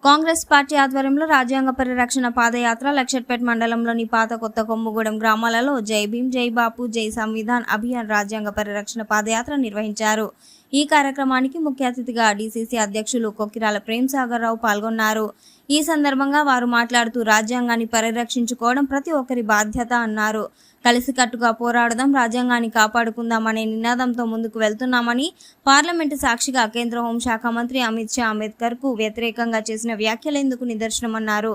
Congress party ఆధ్వర్యంలో రాజ్యాంగ పరిరక్షణ పాదయాత్ర లక్షట్పేట మండలంలోని పాత కొత్త కొమ్ముగూడెం గ్రామాలలో జై భీమ్ జై బాపు జై సంవిధాన్ అభియాన్ రాజ్యాంగ పరిరక్షణ పాదయాత్ర నిర్వహించారు। ఈ కార్యక్రమానికి ముఖ్య అతిథిగా డీసీసీ అధ్యక్షులు కొక్కిరాల ప్రేమ్ సాగర్ రావు పాల్గొన్నారు। ఈ సందర్భంగా వారు మాట్లాడుతూ రాజ్యాంగాన్ని పరిరక్షించుకోవడం ప్రతి ఒక్కరి బాధ్యత అన్నారు। కలిసికట్టుగా పోరాడదాం, రాజ్యాంగాన్ని కాపాడుకుందాం అనే నినాదంతో ముందుకు వెళ్తున్నామని పార్లమెంటు సాక్షిగా కేంద్ర హోంశాఖ మంత్రి అమిత్ షా అంబేద్కర్ కు వ్యతిరేకంగా చేసిన వ్యాఖ్యలేందుకు నిదర్శనమన్నారు।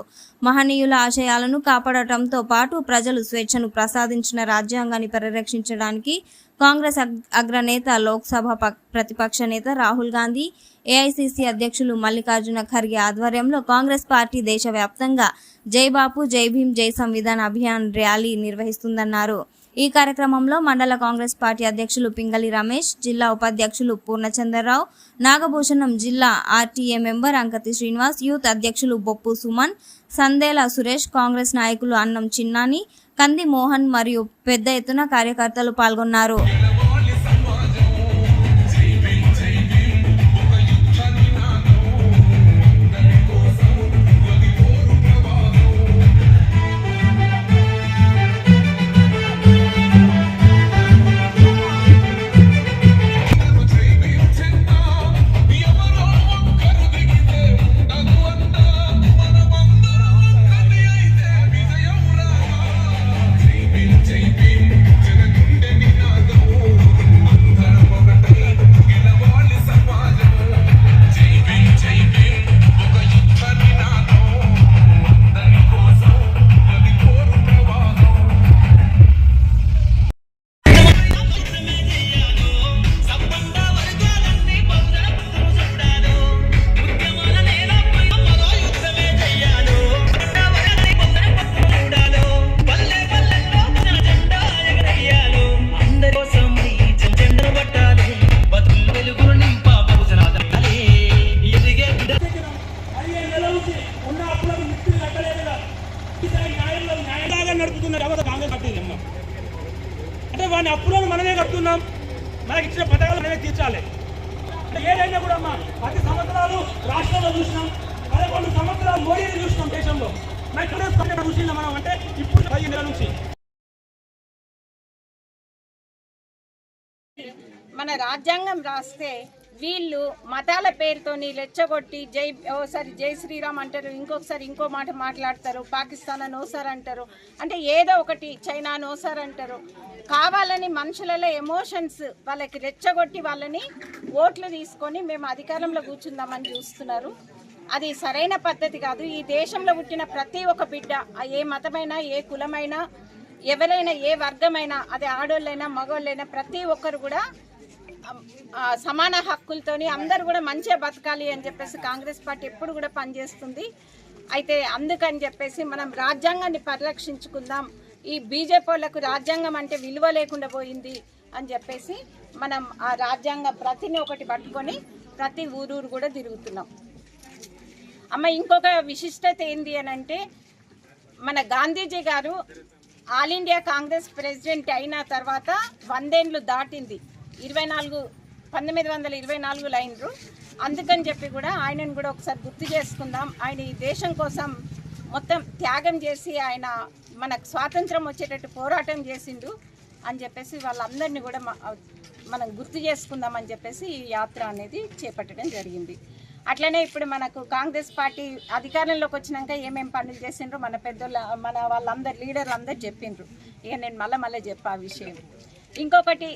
మహనీయుల ఆశయాలను కాపాడటంతో పాటు ప్రజలు స్వేచ్ఛను ప్రసాదించిన రాజ్యాంగాన్ని పరిరక్షించడానికి కాంగ్రెస్ అగ్రనేత లోక్సభ ప్రతిపక్ష నేత రాహుల్ గాంధీ, ఏఐసీసీ అధ్యక్షులు మల్లికార్జున ఖర్గే ఆధ్వర్యంలో కాంగ్రెస్ పార్టీ దేశవ్యాప్తంగా జై బాపు జై భీమ్ జై సంవిధాన్ అభియాన్ ర్యాలీ నిర్వహిస్తుందన్నారు। ఈ కార్యక్రమంలో మండల కాంగ్రెస్ పార్టీ అధ్యక్షులు పింగళి రమేష్, జిల్లా ఉపాధ్యక్షులు పూర్ణచంద్రరావు, నాగభూషణం, జిల్లా RTA member Ankathi Srinivas, youth అధ్యక్షులు బొప్పు సుమన్, సందేల సురేష్, కాంగ్రెస్ నాయకులు అన్నం చిన్నాని, కంది మోహన్ మరియు పెద్ద ఎత్తున కార్యకర్తలు పాల్గొన్నారు। అంటే వాడిని అప్పులను మనమే కడుతున్నాం, మనకి ఇచ్చిన పథకాలు మనమే తీర్చాలి। ఏదైనా కూడా 10 సంవత్సరాలు రాష్ట్రంలో చూసినాం, 11 సంవత్సరాలు మోడీని చూసినాం దేశంలో, మరి చూసినాం మనం అంటే ఇప్పుడు 10 నెలల నుంచి మన రాజ్యాంగం రాస్తే వీళ్ళు మతాల పేరుతోని రెచ్చగొట్టి ఓసారి జై శ్రీరామ్ అంటారు, ఇంకొకసారి ఇంకో మాట మాట్లాడతారు, పాకిస్తాన్ నోసార్ అంటారు, అంటే ఏదో ఒకటి చైనా నోసార్ అంటారు। కావాలని మనుషులలో ఎమోషన్స్ వాళ్ళకి రెచ్చగొట్టి వాళ్ళని ఓట్లు తీసుకొని మేము అధికారంలో కూర్చుందామని చూస్తున్నారు। అది సరైన పద్ధతి కాదు। ఈ దేశంలో పుట్టిన ప్రతి ఒక్క బిడ్డ, ఏ మతమైనా, ఏ కులమైనా, ఎవరైనా, ఏ వర్గమైనా, అది ఆడోళ్ళైనా మగవాళ్ళైనా ప్రతి ఒక్కరు కూడా సమాన హక్కులతోని అందరూ కూడా మంచిగా బతకాలి అని చెప్పేసి కాంగ్రెస్ పార్టీ ఎప్పుడు కూడా పనిచేస్తుంది। అయితే అందుకని చెప్పేసి మనం రాజ్యాంగాన్ని పరిరక్షించుకుందాం, ఈ బీజేపీ వాళ్ళకు రాజ్యాంగం అంటే విలువ లేకుండా పోయింది అని చెప్పేసి మనం ఆ రాజ్యాంగ ప్రతిని ఒకటి పట్టుకొని ప్రతి ఊరూరు కూడా తిరుగుతున్నాం। అమ్మ ఇంకొక విశిష్టత ఏంది అని అంటే, మన గాంధీజీ గారు ఆల్ ఇండియా కాంగ్రెస్ ప్రెసిడెంట్ అయిన తర్వాత 100 ఏళ్ళు దాటింది, 1924 అయినరు। అందుకని చెప్పి కూడా ఆయనను కూడా ఒకసారి గుర్తు చేసుకుందాం। ఆయన ఈ దేశం కోసం మొత్తం త్యాగం చేసి ఆయన మనకు స్వాతంత్రం వచ్చేటట్టు పోరాటం చేసిండు అని చెప్పేసి వాళ్ళందరినీ కూడా మనం గుర్తు చేసుకుందాం అని చెప్పేసి ఈ యాత్ర అనేది చేపట్టడం జరిగింది। అట్లనే ఇప్పుడు మనకు కాంగ్రెస్ పార్టీ అధికారంలోకి వచ్చినాక ఏమేమి పనులు చేసిండ్రో మన పెద్దోళ్ళ వాళ్ళందరు లీడర్లు అందరు చెప్పిండ్రు, ఇక నేను మళ్ళీ చెప్పా ఆ విషయం। ఇంకొకటి